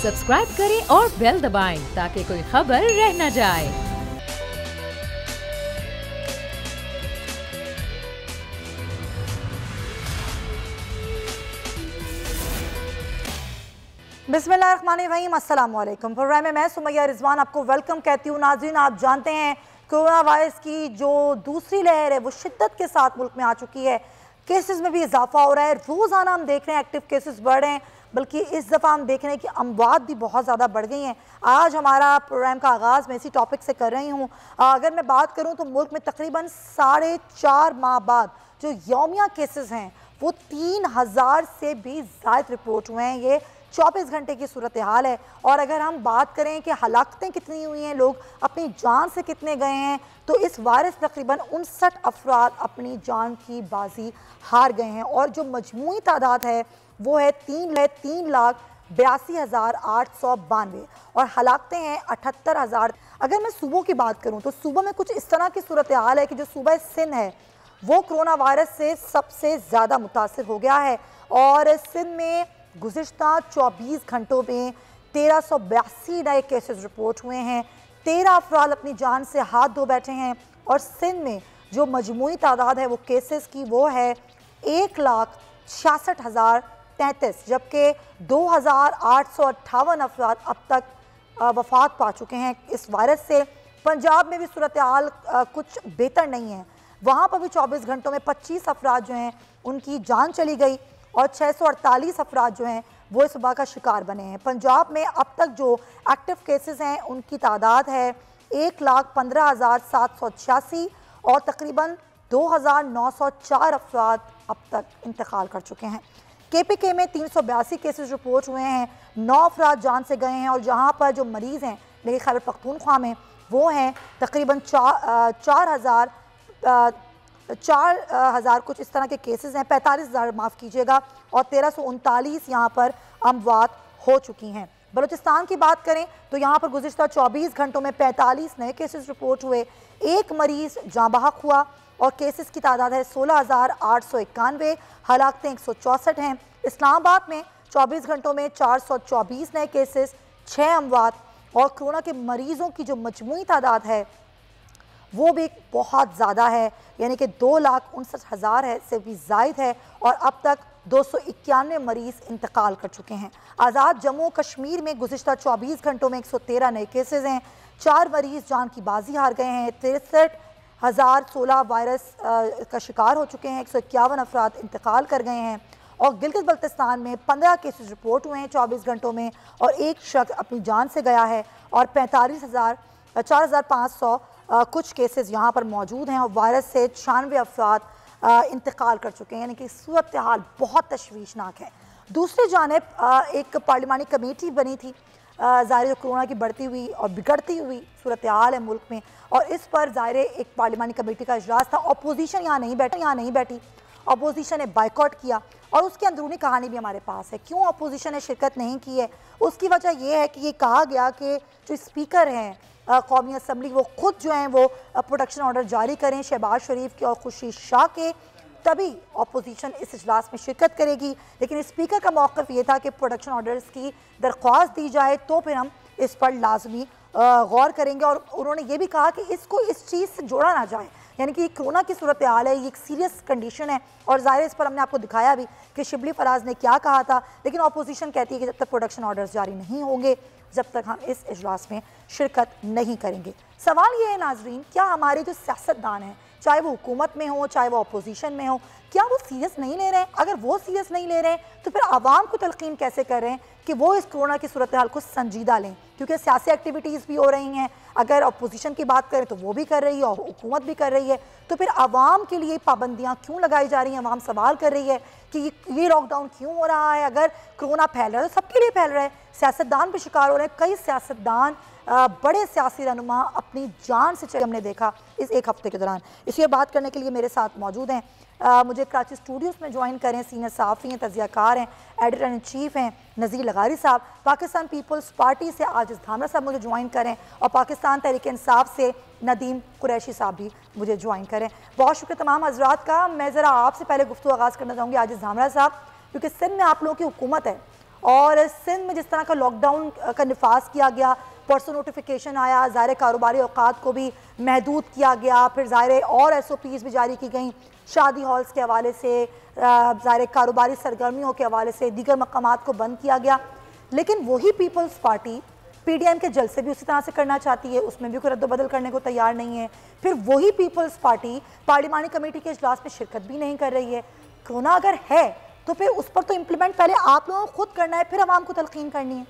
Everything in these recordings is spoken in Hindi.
सब्सक्राइब करें और बेल दबाएं ताकि कोई खबर रह न जाए। बिस्मिल्लाहिर्रहमानिर्रहीम, अस्सलाम वालेकुम। प्रोग्राम में मैं सुमैया रिजवान आपको वेलकम कहती हूँ। नाज़रीन, आप जानते हैं कोरोना वायरस की जो दूसरी लहर है वो शिद्दत के साथ मुल्क में आ चुकी है। केसेस में भी इजाफा हो रहा है, रोज़ाना हम देख रहे हैं एक्टिव केसेस बढ़ रहे हैं, बल्कि इस दफ़ा हम देख रहे हैं कि अमवात भी बहुत ज़्यादा बढ़ गई हैं। आज हमारा प्रोग्राम का आगाज़ मैं इसी टॉपिक से कर रही हूँ। अगर मैं बात करूँ तो मुल्क में तकरीबन 4.5 माह बाद जो यौमिया केसेस हैं वो 3000 से भी ज़ायद रिपोर्ट हुए हैं। ये 24 घंटे की सूरत हाल है। और अगर हम बात करें कि हलाकतें कितनी हुई हैं, लोग अपनी जान से कितने गए हैं, तो इस वायरस तकरीबन 59 अफराद अपनी जान की बाजी हार गए हैं। और जो मजमूई तादाद है वो है 3,82,892 और हलाकतें हैं 78,000। अगर मैं सूबों की बात करूँ तो सूबों में कुछ इस तरह की सूरत हाल है कि जो सूबा सिंध है वो कोरोना वायरस से सबसे ज़्यादा मुतासिर हो गया है। और सिंध में गुज़िश्ता 24 घंटों में 1382 नए केसेस रिपोर्ट हुए हैं। 13 अफराद अपनी जान से हाथ धो बैठे हैं। और सिंध में जो मजमूई तादाद है वो केसेस की वो है 1,66,033, जबकि 2,858 अफराद अब तक वफ़ात पा चुके हैं इस वायरस से। पंजाब में भी सूरत हाल कुछ बेहतर नहीं है। वहाँ पर भी 24 घंटों में 25 अफराद जो हैं उनकी जान चली गई और 648 अफराद जो हैं वो इस वबा का शिकार बने हैं। पंजाब में अब तक जो एक्टिव केसेस हैं उनकी तादाद है 1,15,786 और तकरीबन 2,904 अफराद अब तक इंतकाल कर चुके हैं। KPK में 382 केसेस रिपोर्ट हुए हैं, 9 अफराद जान से गए हैं। और जहाँ पर जो मरीज़ हैं मेरे खैबर पख्तूनख्वा में वो हैं तकरीबन 4,000 कुछ इस तरह के केसेस हैं, 45,000 माफ़ कीजिएगा, और 1339 यहाँ पर अमवात हो चुकी हैं। बलूचिस्तान की बात करें तो यहाँ पर गुज़िश्ता 24 घंटों में 45 नए केसेस रिपोर्ट हुए, एक मरीज़ जाँ बहक हुआ और केसेस की तादाद है 16,891, हलाकतें 164 हैं। इस्लामाबाद में 24 घंटों में 424 नए केसेस, 6 अमवात और कोरोना के मरीज़ों की जो मजमूई तादाद है वो भी बहुत ज़्यादा है, यानी कि 2,59,000 है से भी ज़ायद है। और अब तक 291 मरीज़ इंतकाल कर चुके हैं। आज़ाद जम्मू कश्मीर में गुज़िश्ता 24 घंटों में 113 नए केसेस हैं, 4 मरीज़ जान की बाजी हार गए हैं, 63,016 वायरस का शिकार हो चुके हैं, 151 अफराद इंतकाल कर गए हैं। और गिलगित बल्तिस्तान में 15 केसेस रिपोर्ट हुए हैं 24 घंटों में और एक शख्स अपनी जान से गया है। और 4,500 कुछ केसेस यहाँ पर मौजूद हैं और वायरस से 96 अफराद इंतकाल कर चुके हैं, यानी कि सूरत हाल बहुत तशवीशनाक है। दूसरी जानिब एक पार्लिमानी कमेटी बनी थी, ज़ाहिर कोरोना की बढ़ती हुई और बिगड़ती हुई सूरत हाल है मुल्क में, और इस पर ज़ाहिर एक पार्लिमानी कमेटी का इजलास था। अपोजिशन यहाँ नहीं बैठी, अपोजिशन ने बाइकआउट किया और उसकी अंदरूनी कहानी भी हमारे पास है। क्यों अपोजिशन ने शिरकत नहीं की है, उसकी वजह यह है कि ये कहा गया कि जो स्पीकर हैं कौमी असम्बली वो खुद जो हैं वो प्रोटेक्शन ऑर्डर जारी करें शहबाज शरीफ के और खुर्शीद शाह के, तभी अपोजिशन इस इजलास में शिरकत करेगी। लेकिन स्पीकर का मौक़िफ़ ये था कि प्रोटेक्शन ऑर्डर्स की दरख्वास्त दी जाए तो फिर हम इस पर लाजमी गौर करेंगे। और उन्होंने ये भी कहा कि इसको इस चीज़ से जोड़ा ना जाए, यानी कि कोरोना की सूरत हाल है, ये एक सीरियस कंडीशन है। और ज़ाहिर इस पर हमने आपको दिखाया भी कि शिबली फराज ने क्या कहा था। लेकिन अपोजिशन कहती है कि जब तक प्रोटेक्शन ऑर्डर्स जारी नहीं होंगे, जब तक हम इस इजलास में शिरकत नहीं करेंगे। सवाल ये है नाजरीन, क्या हमारे जो सियासतदान हैं, चाहे वो हुकूमत में हो चाहे वो अपोजिशन में हो, क्या वो सीरियस नहीं ले रहे हैं? अगर वो सीरियस नहीं ले रहे हैं तो फिर आवाम को तलकीन कैसे कर रहे हैं कि वो इस कोरोना की सूरत हाल को संजीदा लें? क्योंकि सियासी एक्टिविटीज़ भी हो रही हैं, अगर अपोजिशन की बात करें तो वो भी कर रही है और हुकूमत भी कर रही है, तो फिर आवाम के लिए पाबंदियाँ क्यों लगाई जा रही हैं? आवाम सवाल कर रही है कि ये लॉकडाउन क्यों हो रहा है? अगर कोरोना फैल रहा है तो सबके लिए फैल रहा है, सियासतदान भी शिकार हो रहे हैं। कई सियासतदान बड़े सियासी रहनुमा अपनी जान से चले, हमने देखा इस एक हफ्ते के दौरान। इसी बात करने के लिए मेरे साथ मौजूद हैं, मुझे कराची स्टूडियोज़ में ज्वाइन करें, सीनियर सहाफ़ी हैं, तजियाकार हैं, एडिटर इन चीफ हैं नज़ीर लगारी साहब, पाकिस्तान पीपल्स पार्टी से आजिज़ धामरा साहब मुझे ज्वाइन करें, और पाकिस्तान तहरीक इंसाफ से नदीम कुरैशी साहब भी मुझे ज्वाइन करें। बहुत शुक्रिया तमाम हजरात का। मैं ज़रा आपसे पहले गुफ्तगू आगाज़ करना चाहूँगी आजिज़ धामरा साहब, क्योंकि सिंध में आप लोगों की हुकूमत है और सिंध में जिस तरह का लॉकडाउन का निफाज किया गया, परसों नोटिफिकेशन आया, ज़ाहिर कारोबारी औकात को भी महदूद किया गया, फिर ज़ाहिर और SOPs भी जारी की गई शादी हॉल्स के हवाले से, ज़ाहिर कारोबारी सरगर्मियों के हवाले से, दीगर मकामात को बंद किया गया। लेकिन वही पीपल्स पार्टी PDM के जलसे भी उसी तरह से करना चाहती है, उसमें भी कोई रद्दबदल करने को तैयार नहीं है। फिर वही पीपल्स पार्टी पार्लिमानी कमेटी के इजलास में शिरकत भी नहीं कर रही है। कोरोना अगर है तो फिर उस पर तो इम्प्लीमेंट पहले आप लोगों को खुद करना है, फिर आवाम को तलकीन करनी है।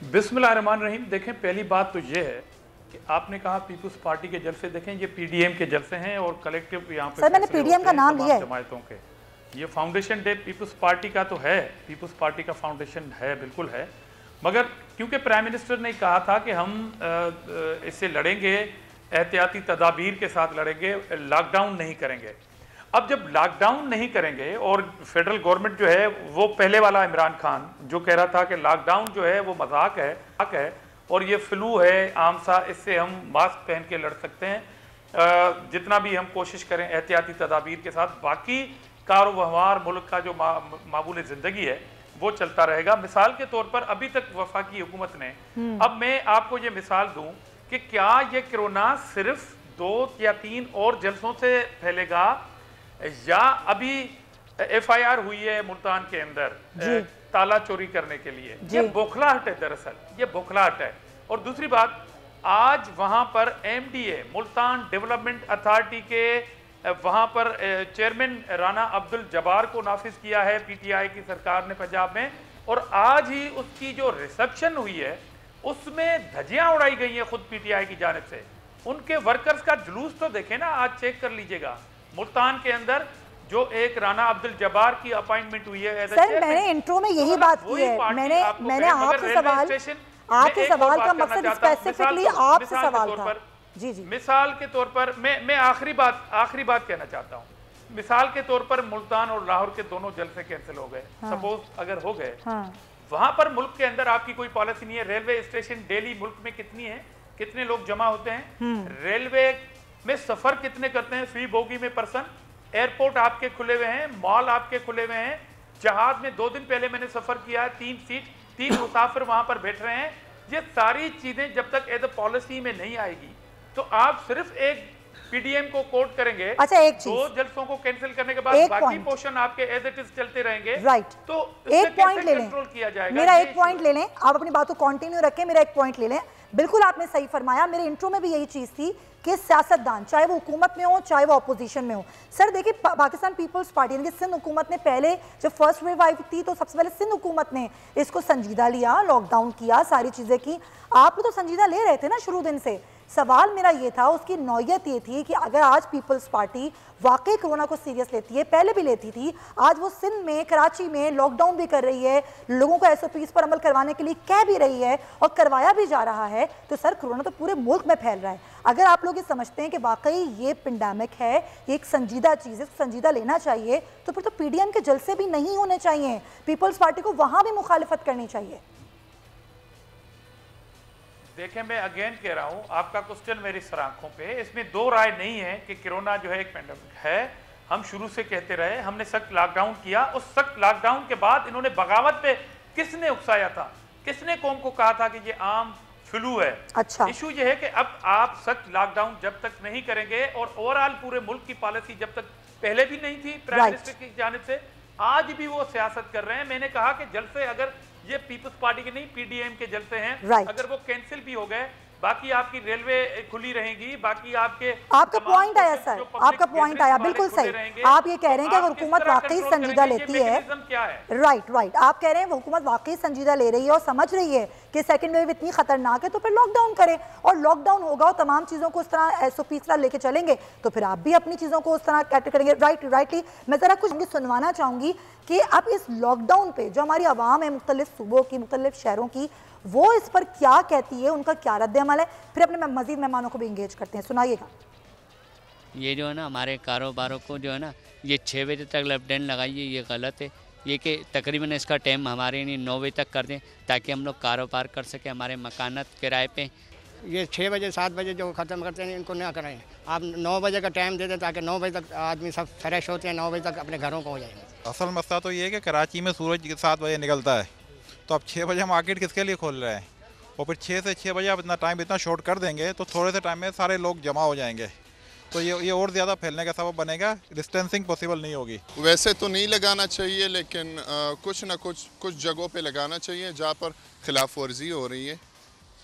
बिस्मिल्लाहिर्रहमानिर्रहीम। देखें, पहली बात तो ये है कि आपने कहा पीपल्स पार्टी के जलसे, देखें ये PDM के जलसे हैं और कलेक्टिव यहाँ पे सर मैंने PDM का नाम लिया है। जमायतों के ये फाउंडेशन डे पीपल्स पार्टी का तो है, पीपल्स पार्टी का फाउंडेशन है, बिल्कुल है, मगर क्योंकि प्राइम मिनिस्टर ने कहा था कि हम इससे लड़ेंगे, एहतियाती तदाबीर के साथ लड़ेंगे, लॉकडाउन नहीं करेंगे। अब जब लॉकडाउन नहीं करेंगे और फेडरल गवर्नमेंट जो है वो पहले वाला इमरान खान जो कह रहा था कि लॉकडाउन जो है वो मजाक है और ये फ्लू है आम सा, इससे हम मास्क पहन के लड़ सकते हैं, जितना भी हम कोशिश करें एहतियाती तदाबीर के साथ, बाकी कारोबार मुल्क का जो मामूल ज़िंदगी है वो चलता रहेगा। मिसाल के तौर पर अभी तक वफाकी हुकूमत ने, अब मैं आपको ये मिसाल दूं कि क्या ये कोरोना सिर्फ 2 या 3 और जलसों से फैलेगा या अभी FIR हुई है मुल्तान के अंदर ताला चोरी करने के लिए, ये बौखलाहट है, दरअसल ये बौखलाहट है। और दूसरी बात, आज वहां पर MDA मुल्तान डेवलपमेंट अथॉरिटी के वहां पर चेयरमैन राना अब्दुल जब्बार को नाफिज किया है PTI की सरकार ने पंजाब में, और आज ही उसकी जो रिसेप्शन हुई है उसमें धज्जियां उड़ाई गई हैं खुद PTI की जानिब से। उनके वर्कर्स का जुलूस तो देखें ना, आज चेक कर लीजिएगा मुल्तान के अंदर जो एक राना अब्दुल जब्बार की अपॉइंटमेंट हुई है। सर मैंने इंट्रो में यही बात की है, मैंने आपके सवाल का मकसद स्पेसिफिकली आपसे सवाल था। जी जी, मिसाल के तौर पर मैं आखिरी बात कहना चाहता हूँ। मिसाल के तौर पर मुल्तान और लाहौर के दोनों जलसे कैंसिल हो गए, सपोज अगर हो गए, वहां पर मुल्क के अंदर आपकी कोई पॉलिसी नहीं है। रेलवे स्टेशन डेली मुल्क में कितनी है, कितने लोग जमा होते हैं, रेलवे में सफर कितने करते हैं फी बोगी में पर्सन, एयरपोर्ट आपके खुले हुए हैं, मॉल आपके खुले हुए हैं, जहाज में 2 दिन पहले मैंने सफर किया है, 3 सीट 3 मुसाफिर वहां पर बैठ रहे हैं। ये सारी चीजें जब तक एज ए पॉलिसी में नहीं आएगी तो आप सिर्फ एक PDM को कोट करेंगे। अच्छा, एक चीज, 2 जलसों को कैंसिल करने के बाद बाकी पोर्शन आपके एज इट इज चलते रहेंगे, राइट। तो एक पॉइंट ले लें, कंट्रोल किया जाएगा। मेरा एक पॉइंट ले लें, आप अपनी बात को कंटिन्यू रखें, मेरा एक पॉइंट ले लें। बिल्कुल आपने सही फरमाया, मेरे इंट्रो में भी यही चीज थी कि सियासतदान चाहे वो हुकूमत में हो चाहे वो अपोजिशन में हो, सर देखिए पाकिस्तान पीपल्स पार्टी यानी कि सिंध हुकूमत ने पहले जब फर्स्ट वेव आई थी तो सबसे पहले सिंध हुकूमत ने इसको संजीदा लिया, लॉकडाउन किया, सारी चीजें की। आप तो संजीदा ले रहे थे ना शुरू दिन से। सवाल मेरा ये था, उसकी नौयत ये थी कि अगर आज पीपल्स पार्टी वाकई कोरोना को सीरियस लेती है, पहले भी लेती थी, आज वो सिंध में कराची में लॉकडाउन भी कर रही है, लोगों को SOPs पर अमल करवाने के लिए कह भी रही है और करवाया भी जा रहा है, तो सर कोरोना तो पूरे मुल्क में फैल रहा है। अगर आप लोग ये समझते हैं कि वाकई ये पेंडेमिक है, ये एक संजीदा चीज़ है, संजीदा लेना चाहिए, तो फिर तो PDM के जलसे भी नहीं होने चाहिए, पीपल्स पार्टी को वहां भी मुखालिफत करनी चाहिए। देखें, मैं अगेन कह रहा हूं, आपका क्वेश्चन मेरी सराखों पे, इसमें 2 राय नहीं है कि कोरोना जो है एक पेंडेमिक है। हम शुरू से कहते रहे, हमने सख्त लॉकडाउन किया, उस सख्त लॉकडाउन के बाद इन्होंने बगावत पे किसने उकसाया था, किसने कौम को कहा था कि ये आम फ्लू है। अच्छा, इशू ये है कि अब आप सख्त लॉकडाउन जब तक नहीं करेंगे और ओवरऑल पूरे मुल्क की पॉलिसी जब तक पहले भी नहीं थी प्राइम मिनिस्टर की जानिब से, आज भी वो सियासत कर रहे हैं। मैंने कहा कि जलसे अगर ये पीपल्स पार्टी के नहीं PDM के जलसे हैं, अगर वो कैंसिल भी हो गए, बाकी आपकी रेलवे खुली रहेंगी, बाकी आपका पॉइंट आया सर, आपका पॉइंट आया, बिल्कुल सही। आप ये कह रहे हैं कि अगर हुकूमत वाकई संजीदा लेती है, राइट, आप कह रहे हैं वो हुकूमत वाकई संजीदा ले रही है और समझ रही है कि सेकंड वेव इतनी खतरनाक है, तो फिर लॉकडाउन करें, और लॉकडाउन होगा और तमाम चीज़ों को उस तरह SOPs लेके चलेंगे, तो फिर आप भी अपनी चीज़ों को उस तरह कैटर करेंगे। राइटली मैं ज़रा कुछ सुनवाना चाहूँगी कि अब इस लॉकडाउन पे जो हमारी आवाम है मुख्तलिफ सूबों की, मुख्तलिफ शहरों की, वो इस पर क्या कहती है, उनका क्या रद्द अमल है, फिर अपने मजीद मेहमानों को भी इंगेज करते हैं, सुनाइएगा। ये जो है ना हमारे कारोबारों को जो है ना ये 6 बजे तक लॉकडाउन लगाइए, ये गलत है। ये कि तकरीबन इसका टाइम हमारे नहीं 9 बजे तक कर दें ताकि हम लोग कारोबार कर सकें, हमारे मकानात किराए पे। ये 6 बजे 7 बजे जो ख़त्म करते हैं इनको ना कराएं, आप 9 बजे का टाइम दे दें ताकि 9 बजे तक आदमी सब फ्रेश होते हैं, 9 बजे तक अपने घरों को हो जाएंगे। असल मसला तो ये है कि कराची में सूरज 7 बजे निकलता है, तो अब 6 बजे मार्केट किसके लिए खोल रहे हैं, और फिर 6 से 6 बजे आप इतना टाइम इतना शॉर्ट कर देंगे तो थोड़े से टाइम में सारे लोग जमा हो जाएंगे, तो ये और ज़्यादा फैलने का सबब बनेगा, डिस्टेंसिंग पॉसिबल नहीं होगी। वैसे तो नहीं लगाना चाहिए, लेकिन कुछ ना कुछ जगहों पे लगाना चाहिए जहाँ पर खिलाफ वर्जी हो रही है,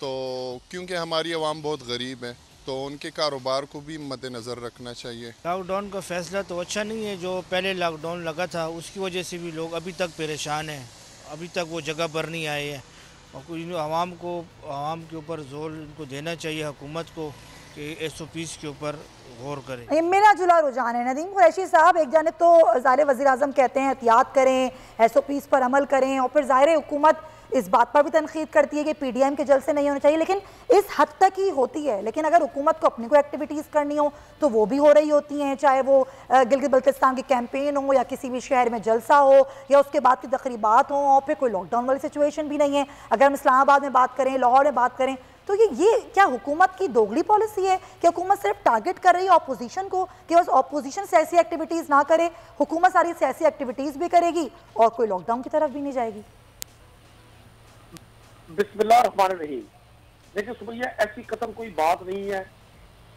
तो क्योंकि हमारी आवाम बहुत गरीब है तो उनके कारोबार को भी मद्देनज़र रखना चाहिए। लॉकडाउन का फैसला तो अच्छा नहीं है, जो पहले लॉकडाउन लगा था उसकी वजह से भी लोग अभी तक परेशान हैं, अभी तक वो जगह पर नहीं आए हैं, और कुछ आवाम के ऊपर जोर इनको देना चाहिए हुकूमत को कि SOPs के ऊपर गौर करें। ये मेरा जुला रुझान है। नदीम कुरैशी साहब, एक जानिब तो ज़ाहिर वज़ीर आज़म कहते हैं एहतियात करें, SOPs पर अमल करें, और फिर ज़ाहिर हुकूमत इस बात पर भी तनकीद करती है कि PDM के जलसे नहीं होने चाहिए, लेकिन इस हद तक ही होती है। लेकिन अगर हुकूमत को अपनी कोई एक्टिविटीज़ करनी हो तो वो भी हो रही होती हैं, चाहे वो गिलगित बल्तिस्तान की कैंपेन हो या किसी भी शहर में जलसा हो या उसके बाद की तकरीबात हों, और फिर कोई लॉकडाउन वाली सिचुएशन भी नहीं है। अगर हम इस्लामाबाद में बात करें, लाहौर में बात करें, तो ये क्या हुकूमत की दोगली पॉलिसी है कि हुकूमत सिर्फ टारगेट कर रही है अपोजिशन को कि बस अपोजिशन सियासी एक्टिविटीज़ ना करे, हुकूमत सारी सियासी एक्टिविटीज़ भी करेगी और कोई लॉकडाउन की तरफ भी नहीं जाएगी? बिस्मिल्लाहिर्रहमानिर्रहीम। देखिए सुबैया, ऐसी कतई कोई बात नहीं है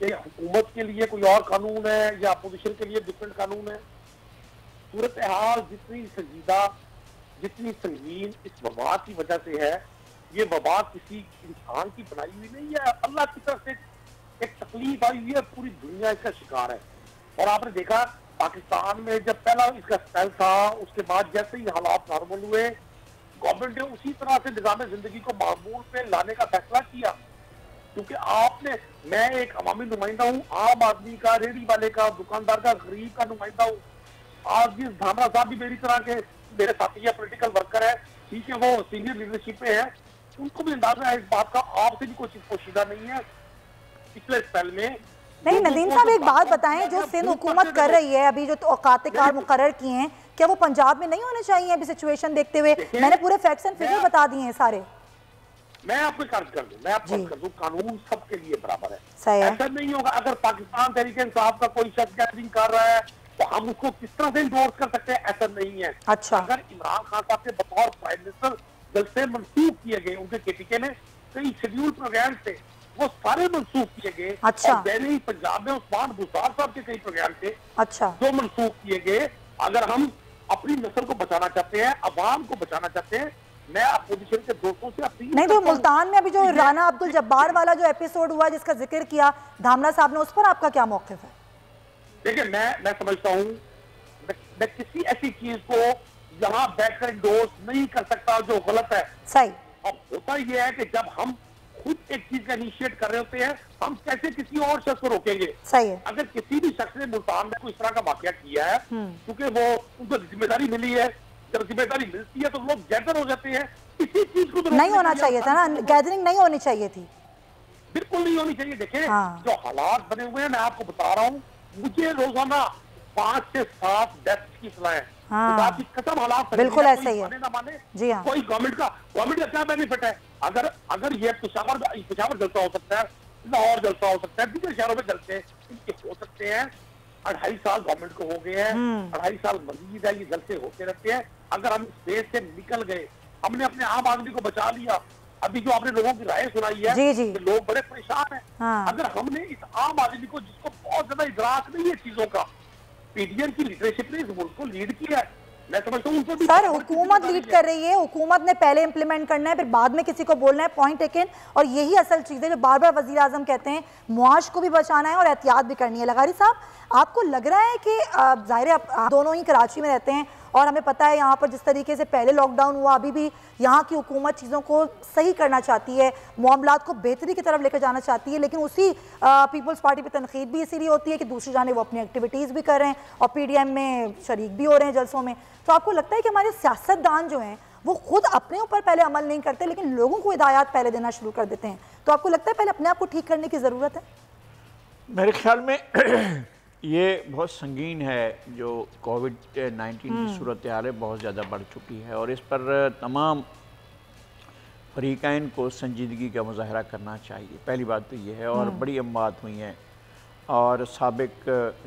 कि हुकूमत के लिए कोई और कानून है या अपोजिशन के लिए डिफरेंट कानून है। सूरत हाल जितनी संजीदा, जितनी संगीन इस वबा की वजह से है, ये वबा किसी इंसान की बनाई हुई नहीं है, अल्लाह की तरफ से एक तकलीफ आई हुई है, पूरी दुनिया इसका शिकार है। और आपने देखा पाकिस्तान में जब पहला इसका स्पेल था, उसके बाद जैसे ही हालात नॉर्मल हुए, गवर्नमेंट ने उसी तरह से निज़ाम जिंदगी को मामूल पे लाने का फैसला किया। क्योंकि मैं एक अवामी नुमाइंदा हूँ, आम आदमी का, रेहड़ी वाले का, दुकानदार का, गरीब का नुमाइंदा हूँ। आज जिस धामरा साहब भी मेरी तरह के मेरे साथी है, पोलिटिकल वर्कर है, ठीक है, वो सीनियर लीडरशिप में है, उनको भी अंदाजा है इस बात का, आपसे भी कोई चीज पोशीदा नहीं है। पिछले स्पेल में नहीं, नदीम साहब एक बात बताएं, जो सिंध हुकूमत कर रही है अभी, जो औकात कार मुकर्रर किए हैं, क्या वो पंजाब में नहीं होने चाहिए अभी सिचुएशन देखते हुए? मैंने पूरे फैक्ट्स एंड फिगर बता दिए हैं सारे। मैं आपको कार्य कर दूं, मैं आपको कर दूं, कानून सबके लिए बराबर है। ऐसा नहीं होगा अगर पाकिस्तान तहरीक इंसाफ का कोई शख्स गैदरिंग कर रहा है तो हम उसको किस तरह से इंडोर्स कर सकते हैं? ऐसा नहीं है। अच्छा, अगर इमरान खान साहब के बतौर प्राइम मिनिस्टर जलसे मंसूख किए गए, उनके KPK में कई शेड्यूल प्रोग्राम थे, वो सारे मंसूख किए गए। अच्छा, दिल्ली पंजाब में उस्मान बुज़दार साहब के कई प्रोग्राम थे, अच्छा, जो मंसूख किए गए। अगर हम अपनी नस्ल को बचाना चाहते हैं, अवाम को बचाना चाहते हैं, मैं अपोजिशन के दोस्तों से अपील नहीं, तो मुल्तान में अभी जो राना अब्दुल जब्बार वाला जो एपिसोड हुआ जिसका जिक्र किया धामला साहब ने, उस पर आपका क्या मौक़िफ़ है? देखिए, मैं समझता हूँ मैं किसी ऐसी चीज को यहाँ बैठकर इंडोर्स नहीं कर सकता जो गलत है। सही। अब होता यह है कि जब हम खुद एक चीज का इनिशिएट कर रहे होते हैं, हम कैसे किसी और शख्स को रोकेंगे? सही है। अगर किसी भी शख्स ने मुल्तान में कोई इस तरह का वाकया किया है, क्योंकि वो उनको जिम्मेदारी मिली है, जब जिम्मेदारी मिलती है तो लोग गैदर हो जाते हैं। इसी चीज को तो नहीं होना चाहिए था ना, गैदरिंग नहीं होनी चाहिए थी, बिल्कुल नहीं होनी चाहिए। देखिए जो हालात बने हुए हैं, मैं आपको बता रहा हूँ, मुझे रोजाना 5 से 7 डेथ्स की इत्तला है। कसम हालात बिल्कुल ऐसे ही है। ना माने जी हाँ, कोई गवर्नमेंट का क्या बेनिफिट है? अगर ये पेशावर जलसा हो सकता है, लाहौर जलसा हो सकता है, दूसरे शहरों में जलसे हो सकते हैं। 2.5 साल गवर्नमेंट को हो गए हैं, 2.5 साल मजीद है, ये जलसे होते रहते हैं। अगर हम स्पेस से निकल गए, हमने अपने आम आदमी को बचा लिया। अभी जो आपने लोगों की राय सुनाई है, जी जी, तो लोग बड़े परेशान हैं। अगर हमने इस आम आदमी को, जिसको बहुत ज्यादा इदराक नहीं है चीजों का, PDM की लीडरशिप ने इस मुल्क को लीड किया है, मैं समझता हूं उनको भी सर हुकूमत लीड कर रही है, हुकूमत ने पहले इंप्लीमेंट करना है, फिर बाद में किसी को बोलना है, पॉइंट टेकन। और यही असल चीज़ है जो बार बार वज़ीर आज़म कहते हैं, मुआश को भी बचाना है और एहतियात भी करनी है। लगारी साहब, आपको लग रहा है कि ज़ाहिर है आप दोनों ही कराची में रहते हैं और हमें पता है यहाँ पर जिस तरीके से पहले लॉकडाउन हुआ, अभी भी यहाँ की हुकूमत चीज़ों को सही करना चाहती है, मामलात को बेहतरी की तरफ लेकर जाना चाहती है, लेकिन उसी पीपल्स पार्टी पर तनकीद भी इसीलिए होती है कि दूसरी जाने वो अपनी एक्टिविटीज़ भी कर रहे हैं और PDM में शरीक भी हो रहे हैं जलसों में। तो आपको लगता है कि हमारे सियासतदान जो हैं वो खुद अपने ऊपर पहले अमल नहीं करते, लेकिन लोगों को हिदायत पहले देना शुरू कर देते हैं? तो आपको लगता है पहले अपने आप को ठीक करने की ज़रूरत है? मेरे ख्याल में ये बहुत संगीन है जो कोविड-19 की सूरत हाल है, बहुत ज़्यादा बढ़ चुकी है और इस पर तमाम फरीक़ैन को संजीदगी का मुज़ाहरा करना चाहिए। पहली बात तो ये है। और बड़ी अमवात हुई हैं और साबिक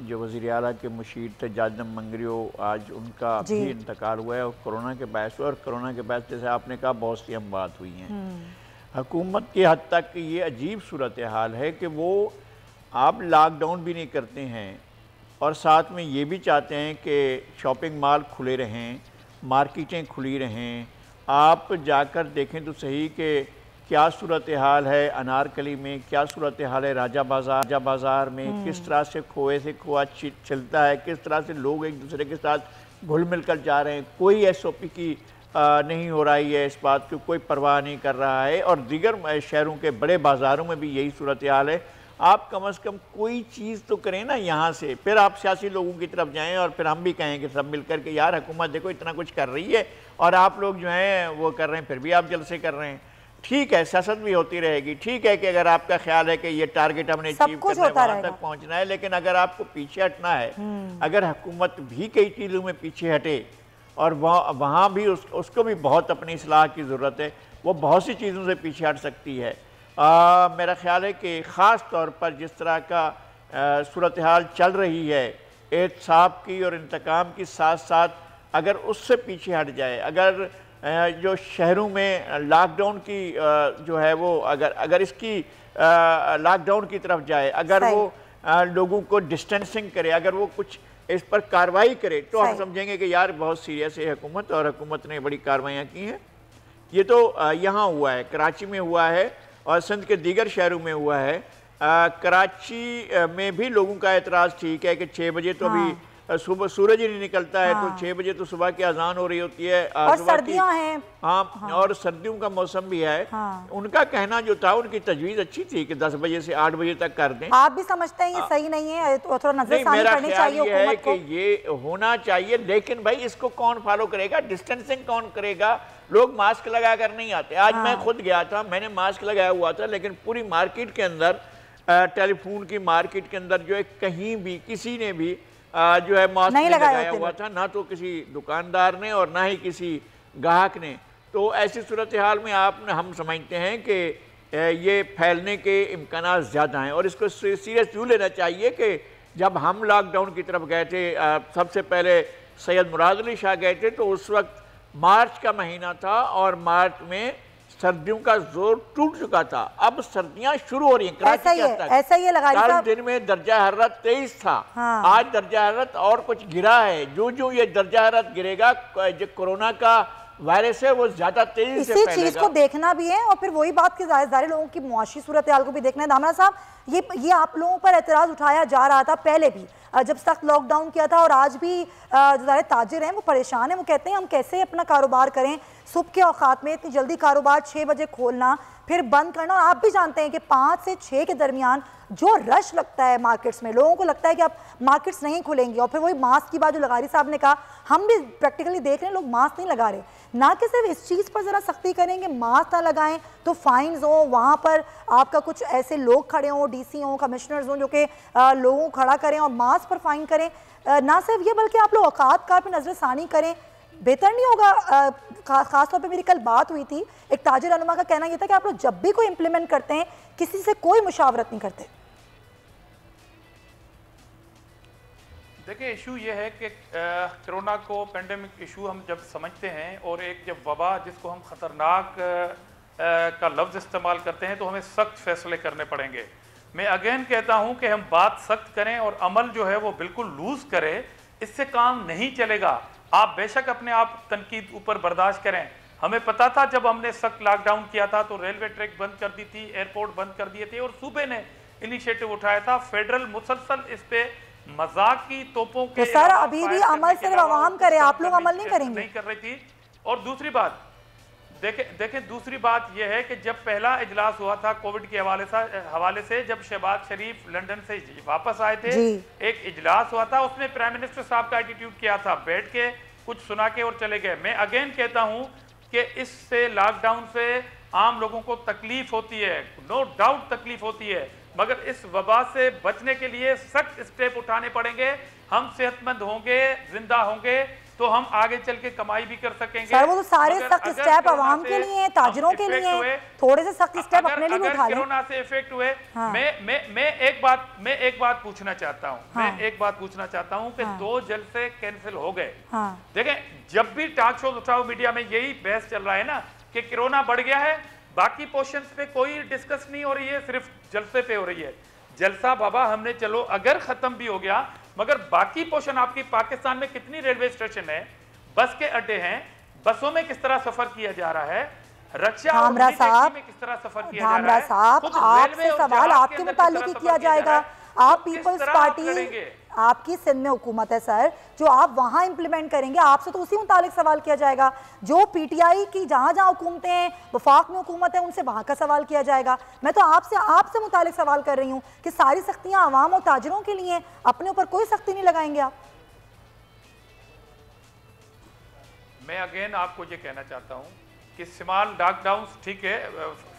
जो वज़ीर आला के मुशीर थे जाजम मंगरियो, आज उनका भी इंतकाल हुआ है और कोरोना के बायस हुआ। और कोरोना के बायस जैसे आपने कहा बहुत सी हम बात हुई हैं। हुकूमत की हद तक ये अजीब सूरत हाल है कि वो आप लॉकडाउन भी नहीं करते हैं और साथ में ये भी चाहते हैं कि शॉपिंग मॉल खुले रहें, मार्केटें खुली रहें। आप जाकर देखें तो सही कि क्या सूरत हाल है अनारकली में, क्या सूरत हाल है राजा बाज़ार में, किस तरह से खोए से खोआ चलता है, किस तरह से लोग एक दूसरे के साथ घुल मिल कर जा रहे हैं। कोई SOP की नहीं हो रही है, इस बात की कोई परवाह नहीं कर रहा है। और दीगर शहरों के बड़े बाज़ारों में भी यही सूरत हाल है। आप कम से कम कोई चीज़ तो करें ना यहाँ से, फिर आप सियासी लोगों की तरफ जाएं और फिर हम भी कहें कि सब मिलकर के यार हुकूमत देखो इतना कुछ कर रही है और आप लोग जो हैं वो कर रहे हैं, फिर भी आप जलसे कर रहे हैं। ठीक है, सियासत भी होती रहेगी। ठीक है कि अगर आपका ख्याल है कि ये टारगेट हमने अचीव करना है, वहाँ तक पहुँचना है, लेकिन अगर आपको पीछे हटना है, अगर हुकूमत भी कई चीज़ों में पीछे हटे और वहाँ भी उसको भी बहुत अपनी इस्लाह की ज़रूरत है, वो बहुत सी चीज़ों से पीछे हट सकती है। मेरा ख्याल है कि ख़ास तौर पर जिस तरह का सूरत हाल चल रही है एहतसाब की और इंतकाम की, साथ साथ अगर उससे पीछे हट जाए, अगर जो शहरों में लॉकडाउन की जो है वो अगर इसकी लॉकडाउन की तरफ जाए, अगर वो लोगों को डिस्टेंसिंग करे, अगर वो कुछ इस पर कार्रवाई करे, तो हम समझेंगे कि यार बहुत सीरियस है हुकूमत और हुकूमत ने बड़ी कार्रवाइयाँ की हैं। ये तो यहाँ हुआ है, कराची में हुआ है और सिंध के दीगर शहरों में हुआ है। कराची में भी लोगों का एतराज़ ठीक है कि 6 बजे तो अभी सुबह सूरज ही नहीं निकलता है, तो 6 बजे तो सुबह की अजान हो रही होती है और सर्दियां हैं। हाँ, और सर्दियों का मौसम भी है। उनका कहना जो था, उनकी तजवीज़ अच्छी थी कि 10 बजे से 8 बजे तक कर दें। आप भी समझते हैं ये सही नहीं है, तो थोड़ा नजरसानी करनी चाहिए हुकूमत को। ये होना चाहिए, लेकिन भाई इसको कौन फॉलो करेगा, डिस्टेंसिंग कौन करेगा? लोग मास्क लगा कर नहीं आते। आज मैं खुद गया था, मैंने मास्क लगाया हुआ था, लेकिन पूरी मार्केट के अंदर, टेलीफोन की मार्केट के अंदर जो है कहीं भी किसी ने भी जो है मास्क नहीं लगाया हुआ था, ना तो किसी दुकानदार ने और ना ही किसी ग्राहक ने। तो ऐसी सूरत हाल में हम समझते हैं कि ये फैलने के इम्कान ज़्यादा हैं और इसको सीरियस यूँ लेना चाहिए कि जब हम लॉकडाउन की तरफ गए थे, सबसे पहले सैयद मुराद अली शाह गए थे, तो उस वक्त मार्च का महीना था और मार्च में सर्दियों का जोर टूट चुका था। अब सर्दियां शुरू हो रही हैं। ऐसा ही है कल दिन में दर्जा हरारत 23 था। आज दर्जा हरारत और कुछ गिरा है। जो जो ये दर्जा हरारत गिरेगा, जो कोरोना का वायरस है वो ज्यादा तेजी से फैलेगा। इसी चीज को देखना भी है और फिर वही बात कि ज़ाहिर लोगों की मुआशी सूरत हाल को भी देखना है। धामरा साहब, ये आप लोगों पर एतराज़ उठाया जा रहा था पहले भी, जब सख्त लॉकडाउन किया था, और आज भी जो ताजिर हैं वो परेशान हैं। वो कहते हैं हम कैसे अपना कारोबार करें, सुबह के औकात में इतनी जल्दी कारोबार 6 बजे खोलना फिर बंद करना। और आप भी जानते हैं कि 5 से 6 के दरमियान जो रश लगता है मार्केट्स में, लोगों को लगता है कि अब मार्केट्स नहीं खुलेंगी। और फिर वही मास्क की बात जो लगारी साहब ने कहा, हम भी प्रैक्टिकली देख रहे हैं लोग मास्क नहीं लगा रहे। ना कि सिर्फ इस चीज़ पर ज़रा सख्ती करेंगे, मास्क ना लगाएं तो फाइन्स हो, वहाँ पर आपका कुछ ऐसे लोग खड़े हों, DC हों, कमिश्नर्स हों, जो कि लोगों को खड़ा करें और मास्क पर फाइन करें। ना सिर्फ ये बल्कि आप लोग औकात कार पर नजरसानी करें। बेहतर नहीं होगा? खास तौर पे मेरी कल बात हुई थी, एक ताजिर अनुमा का कहना यह था कि आप लोग जब भी कोई इंप्लीमेंट करते हैं किसी से कोई मुशावरत नहीं करते। देखिए, इशू ये है कि कोरोना को पेंडेमिक इशू हम जब समझते हैं और एक जब वबा जिसको हम ख़तरनाक का लफ्ज़ इस्तेमाल करते हैं, तो हमें सख्त फैसले करने पड़ेंगे। मैं अगेन कहता हूं कि हम बात सख्त करें और अमल जो है वो बिल्कुल लूज करें, इससे काम नहीं चलेगा। आप बेशक अपने आप तनकीद ऊपर बर्दाश्त करें। हमें पता था जब हमने सख्त लॉकडाउन किया था तो रेलवे ट्रैक बंद कर दी थी, एयरपोर्ट बंद कर दिए थे और सूबे ने इनिशिएटिव उठाया था। फेडरल मुसलसल इस पे मजाक की तोपों के सर अभी भी अमल सिर्फ आवाम करे, आप लोग अमल नहीं करेंगे। नहीं कर रही थी। और दूसरी बात देखें दूसरी बात यह है कि जब पहला इजलास हुआ था कोविड के हवाले से, जब शहबाज शरीफ लंदन से वापस आए थे, एक इजलास हुआ था, उसमें प्राइम मिनिस्टर साहब का एटीट्यूड क्या था, बैठ के कुछ सुना के और चले गए। मैं अगेन कहता हूं कि इससे लॉकडाउन से आम लोगों को तकलीफ होती है, नो डाउट तकलीफ होती है, मगर इस वबा से बचने के लिए सख्त स्टेप उठाने पड़ेंगे। हम सेहतमंद होंगे, जिंदा होंगे तो हम आगे चल के कमाई भी कर सकेंगे। सर वो तो सारे सख्त स्टेप आवाम के लिए हैं, ताजिरों के लिए हैं, थोड़े से सख्त स्टेप अपने लिए भी उठा लें। कोरोना से इफेक्ट हुए, हाँ। मैं एक बात पूछना चाहता हूँ, हाँ। मैं एक बात पूछना चाहता हूँ कि हाँ। 2 जलसे कैंसिल हो गए। हाँ। देखें, जब भी टॉक शो उठाओ मीडिया में यही बहस चल रहा है ना कि कोरोना बढ़ गया है, बाकी पोर्शंस पे कोई डिस्कस नहीं हो रही है, सिर्फ जलसे पे हो रही है। जलसा बाबा हमने चलो अगर खत्म भी हो गया, मगर बाकी पोर्शन आपकी पाकिस्तान में कितनी रेलवे स्टेशन है, बस के अड्डे हैं, बसों में किस तरह सफर किया जा रहा है, रक्षा धामरा साहब में किस तरह सफर किया जा रहा है। आपसे सवाल आपके मुतालिक ही किया जाएगा। आप पीपल्स पार्टी, आपकी सिंध में हुकूमत है सर, जो आप वहां इंप्लीमेंट करेंगे आपसे तो उसी मुतालिक सवाल किया जाएगा। जो पीटीआई की जहां जहां हुकूमतें हैं, वफाक में हुकूमत है, उनसे वहां का सवाल किया जाएगा। मैं तो आपसे मुतालिक सवाल कर रही हूँ कि सारी सख्तियां आवाम और ताजिरों के लिए, अपने ऊपर कोई सख्ती नहीं लगाएंगे आप। मैं अगेन आपको ये कहना चाहता हूँ कि स्मॉल लॉकडाउन ठीक है,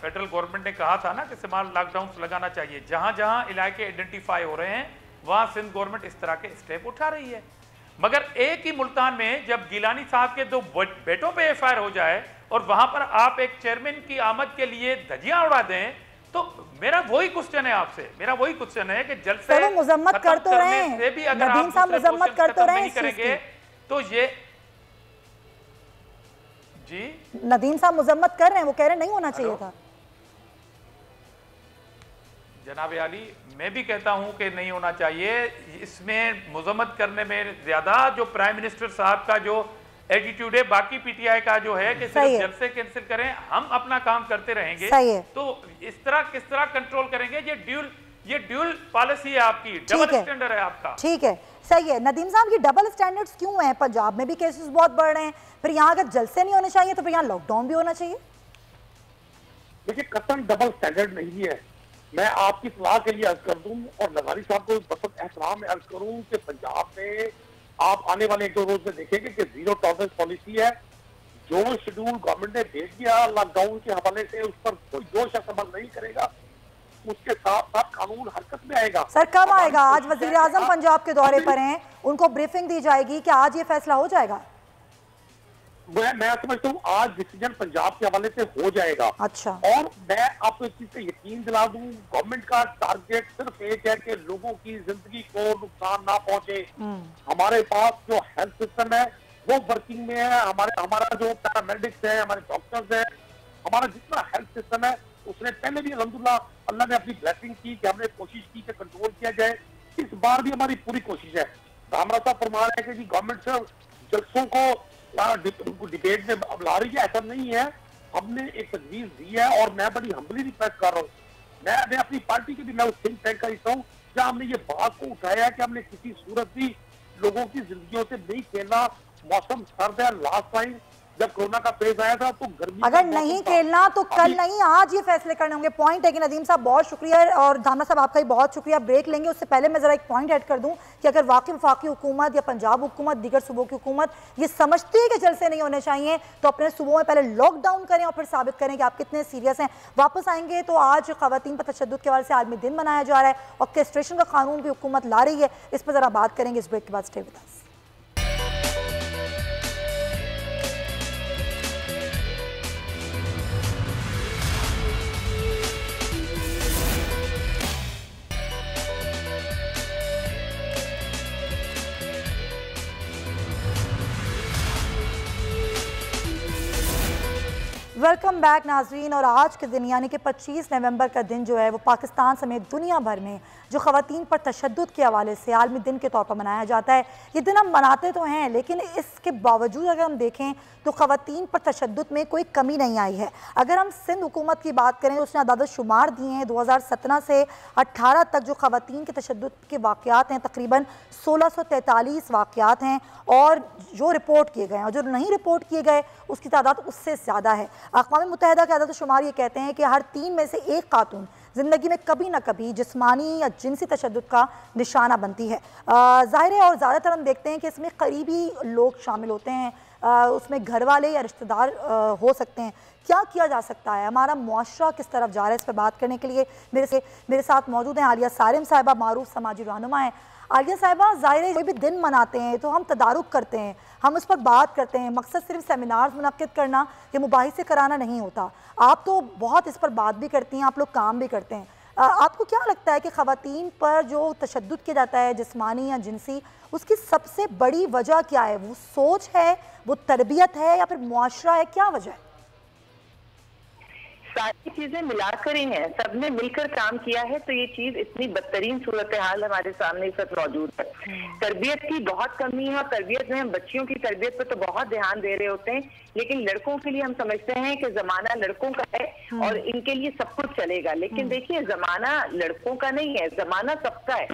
फेडरल गवर्नमेंट ने कहा था ना कि स्मॉल लॉकडाउन लगाना चाहिए। जहां जहां इलाके आइडेंटिफाई हो रहे हैं वहां सिंध गवर्नमेंट इस तरह के स्टेप उठा रही है। मगर एक ही मुल्तान में जब गिलानी साहब के 2 बेटों पे एफआईआर हो जाए और वहां पर आप एक चेयरमैन की आमद के लिए धज्जियां उड़ा दें, तो मेरा वही क्वेश्चन है आपसे, मेरा वही क्वेश्चन है कि जल्द से मुजम्मत कर तो रहे हैं, नदीम साहब मुजम्मत कर तो रहे हैं, करेंगे तो ये जी नदीम साहब मुजम्मत कर रहे हैं, वो कह रहे नहीं होना चाहिए था। जनाब आली, मैं भी कहता हूं कि नहीं होना चाहिए। इसमें मुजम्मत करने में ज्यादा जो प्राइम मिनिस्टर साहब का जो एटीट्यूड है, बाकी पीटीआई का जो है कि सिर्फ जलसे कैंसिल करें, हम अपना काम करते रहेंगे, तो इस तरह किस तरह कंट्रोल करेंगे? ये ड्यूल पॉलिसी है आपकी, डबल स्टैंडर्ड है आपका। ठीक है, सही है। नदीम साहब, ये डबल स्टैंडर्ड्स क्यों हैं? पंजाब में भी केसेस बहुत बढ़ रहे हैं, फिर यहाँ अगर जलसे नहीं होने चाहिए तो फिर यहाँ लॉकडाउन भी होना चाहिए। देखिए, कतई डबल स्टैंडर्ड नहीं है। मैं आपकी सलाह के लिए अर्ज कर दूं और लगारी साहब को बसत एहतराम में अर्ज करूं कि पंजाब में आप आने वाले 1-2 रोज में देखेंगे कि 0 टॉलरेंस पॉलिसी है। जो शेड्यूल गवर्नमेंट ने भेज दिया लॉकडाउन के हवाले से, उस पर कोई जो शख्स अमल नहीं करेगा, उसके साथ साथ कानून हरकत में आएगा। सर कब आएगा? आज वजीर आजम पंजाब के दौरे पर हैं, उनको ब्रीफिंग दी जाएगी कि आज ये फैसला हो जाएगा? मैं समझता हूँ आज डिसीजन पंजाब के हवाले से हो जाएगा। अच्छा। और मैं आपको इस चीज से यकीन दिला दूं, गवर्नमेंट का टारगेट सिर्फ एक है कि लोगों की जिंदगी को नुकसान ना पहुंचे। हमारे पास जो हेल्थ सिस्टम है वो वर्किंग में है, हमारा जो पैरामेडिक्स है, हमारे डॉक्टर्स है, हमारा जितना हेल्थ सिस्टम है, उसने पहले भी अल्हम्दुलिल्लाह अल्लाह ने अपनी ब्लेसिंग की कि हमने कोशिश की कि कंट्रोल किया जाए। इस बार भी हमारी पूरी कोशिश है। रामरा साहब फरमा रहे हैं कि गवर्नमेंट सिर्फ जलसों को डिबेट में अब ला रही है, ऐसा नहीं है। हमने एक तजवीज दी है और मैं बड़ी हम्बली रिक्वेस्ट कर रहा हूँ, मैं अपनी पार्टी के भी मैं उस थिंक टैंक का हिस्सा हूँ, जहाँ हमने ये बात को उठाया है कि हमने किसी सूरत भी लोगों की जिंदगियों से नहीं खेलना। मौसम सर्द है, लास्ट टाइम जब कोरोना का फेज आया था तो गर्मी, अगर नहीं खेलना तो कल नहीं आज ये फैसले करने होंगे। पॉइंट है कि नदीम साहब बहुत शुक्रिया, और धामरा साहब आपका भी बहुत शुक्रिया। ब्रेक लेंगे, उससे पहले मैं जरा एक पॉइंट ऐड कर दूं कि अगर वाकई वफाकी हुकूमत या पंजाब हुकूमत, दीगर सूबों की हुकूमत ये समझती है कि जलसे नहीं होने चाहिए, तो अपने सूबों में पहले लॉकडाउन करें और फिर साबित करें कि आप कितने सीरियस हैं। वापस आएंगे तो आज खवातीन पर तशद्दुद के हवाले से आलमी दिन मनाया जा रहा है और कैस्ट्रेशन का कानून भी हुकूमत ला रही है, इस पर जरा बात करेंगे इस ब्रेक के बाद। Stay with us. Welcome back नाजरीन। और आज के दिन यानी कि 25 नवंबर का दिन जो है वो पाकिस्तान समेत दुनिया भर में जो ख़वातीन पर तशद्दुद के हवाले से आलमी दिन के तौर पर मनाया जाता है। ये दिन हम मनाते तो हैं, लेकिन इसके बावजूद अगर हम देखें तो ख़वातीन पर तशद्दुद में कोई कमी नहीं आई है। अगर हम सिंध हुकूमत की बात करें तो उसने अदाद शुमार दिए हैं, 2017 से 18 तक जो ख़वातीन के तशद्दुद के वाक़यात हैं तकरीबन 1643 वाक़यात हैं, और जो रिपोर्ट किए गए हैं और जो नहीं रिपोर्ट किए गए उसकी तादाद उससे ज़्यादा है। अक़वाम मुत्तहिदा के अदाद शुमार ये कहते हैं कि हर 3 में से 1 खातून ज़िंदगी में कभी ना कभी जिस्मानी या जिनसी तशद्दुद का निशाना बनती है। ज़ाहिर है, और ज़्यादातर हम देखते हैं कि इसमें करीबी लोग शामिल होते हैं, उसमें घर वाले या रिश्तेदार हो सकते हैं। क्या किया जा सकता है, हमारा मुआशरा किस तरफ जा रहा है, इस पर बात करने के लिए मेरे साथ मौजूद हैं आलिया सारिम साहिबा, मारूफ समाजी रहनुमा हैं। आलिया साहिबा, ज़ाहिर है कोई भी दिन मनाते हैं तो हम तदारुक करते हैं, हम उस पर बात करते हैं। मकसद सिर्फ सेमिनार्स मुनक्किद करना या मुबाहिसे कराना नहीं होता। आप तो बहुत इस पर बात भी करती हैं, आप लोग काम भी करते हैं। आपको क्या लगता है कि ख़वातीन पर जो तशद्दुद किया जाता है जिस्मानी या जिनसी, उसकी सबसे बड़ी वजह क्या है? वो सोच है, वो तरबियत है, या फिर मुआशरा है? क्या वजह है? सारी चीजें मिलाकर ही हैं, सबने मिलकर काम किया है तो ये चीज इतनी बदतरीन सूरत हाल हमारे सामने इस वक्त मौजूद है। तरबियत की बहुत कमी है और तरबियत में हम बच्चियों की तरबियत पर तो बहुत ध्यान दे रहे होते हैं, लेकिन लड़कों के लिए हम समझते हैं कि जमाना लड़कों का है और इनके लिए सब कुछ चलेगा। लेकिन देखिए, जमाना लड़कों का नहीं है, जमाना सबका है।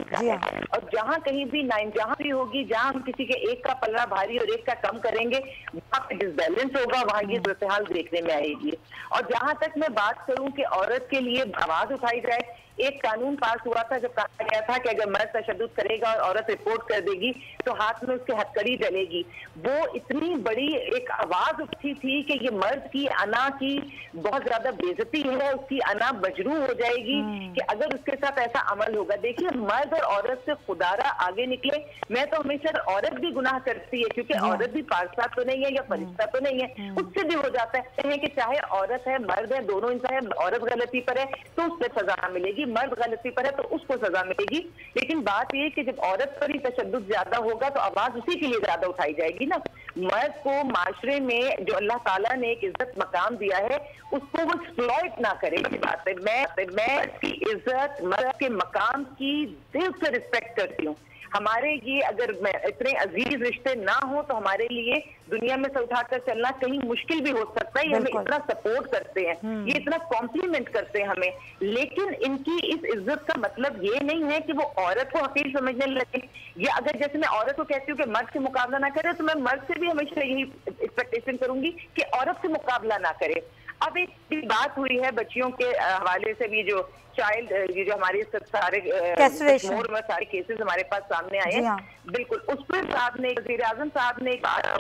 और जहाँ कहीं भी जहाँ भी होगी, जहाँ हम किसी के एक का पल्ला भारी और एक का कम करेंगे, वहाँ पे डिसबैलेंस होगा, वहाँ ये सूरत हाल देखने में आएगी। और जहाँ तक मैं बात करूं कि औरत के लिए आवाज उठाई जाए, एक कानून पास हुआ था जब कहा गया था कि अगर मर्द तशद्दुद करेगा और औरत रिपोर्ट कर देगी तो हाथ में उसके हथकड़ी जलेगी। वो इतनी बड़ी एक आवाज उठी थी कि ये मर्द की अना की बहुत ज्यादा बेइज्जती है, उसकी अना बजरू हो जाएगी कि अगर उसके साथ ऐसा अमल होगा। देखिए, मर्द और औरत से खुदारा आगे निकले। मैं तो हमेशा औरत भी गुनाह करती है, क्योंकि औरत भी पारसा तो नहीं है या फरिश्ता तो नहीं है, उससे भी हो जाता है कि चाहे औरत है मर्द है दोनों इंसान है, औरत गलती पर है तो उससे सजा मिलेगी, मर्द गलती पर है तो उसको सजा मिलेगी। लेकिन बात यह कि जब औरत पर ही तशद्दुद ज्यादा होगा तो आवाज उसी के लिए ज्यादा उठाई जाएगी ना। मर्द को माशरे में जो अल्लाह ताला ने एक इज्जत मकाम दिया है उसको वो एक्सप्लॉइट ना करे। बात है, मैं इसकी इज्जत, मर्द के मकाम की दिल से रिस्पेक्ट करती हूँ। हमारे ये अगर इतने अजीज रिश्ते ना हो तो हमारे लिए दुनिया में से उठाकर चलना कहीं मुश्किल भी हो सकता है। ये हमें इतना सपोर्ट करते हैं, ये इतना कॉम्प्लीमेंट करते हैं हमें, लेकिन इनकी इस इज्जत का मतलब ये नहीं है कि वो औरत को हकीर समझने लगे। या अगर जैसे मैं औरत को कहती हूँ कि मर्द से मुकाबला ना करे, तो मैं मर्द से भी हमेशा यही एक्सपेक्टेशन करूंगी कि औरत से मुकाबला ना करे। अब एक बात हुई है बच्चियों के हवाले से भी, जो चाइल्ड ये जो हमारे सारे सारे केसेस हमारे पास सामने आए हैं, बिल्कुल उस पर साहब ने, वज़ीर-ए-आज़म साहब ने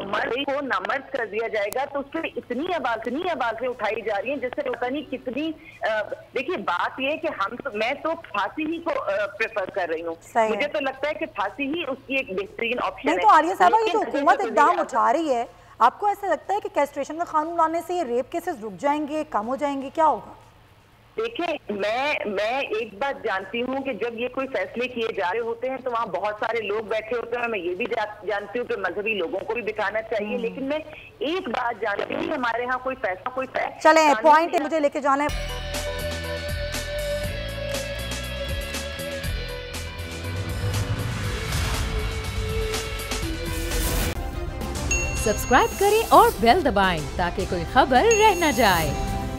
मर्द को नामर्द कर दिया जाएगा तो उस पर इतनी आवाजें उठाई जा रही हैं जिससे पता नहीं कितनी। देखिए, बात ये है कि मैं तो फांसी ही को प्रेफर कर रही हूँ। मुझे तो लगता है कि फांसी ही उसकी एक बेहतरीन ऑप्शन है। तो आलिया साहबा, ये तो हुकूमत इक़दाम उठा रही है, आपको ऐसा लगता है कि कैस्ट्रेशन का कानून लाने से ये रेप केसेस रुक जाएंगे, कम हो जाएंगे, क्या होगा? देखिए, मैं एक बात जानती हूँ कि जब ये कोई फैसले किए जा रहे होते हैं तो वहाँ बहुत सारे लोग बैठे होते हैं। मैं ये भी जानती हूँ कि मजहबी लोगों को भी दिखाना चाहिए, लेकिन मैं एक बात जानती हूँ, हमारे यहाँ कोई फैसला चले पॉइंट मुझे लेके जाना है। सब्सक्राइब करें और बेल दबाएं ताकि कोई खबर रह न जाए।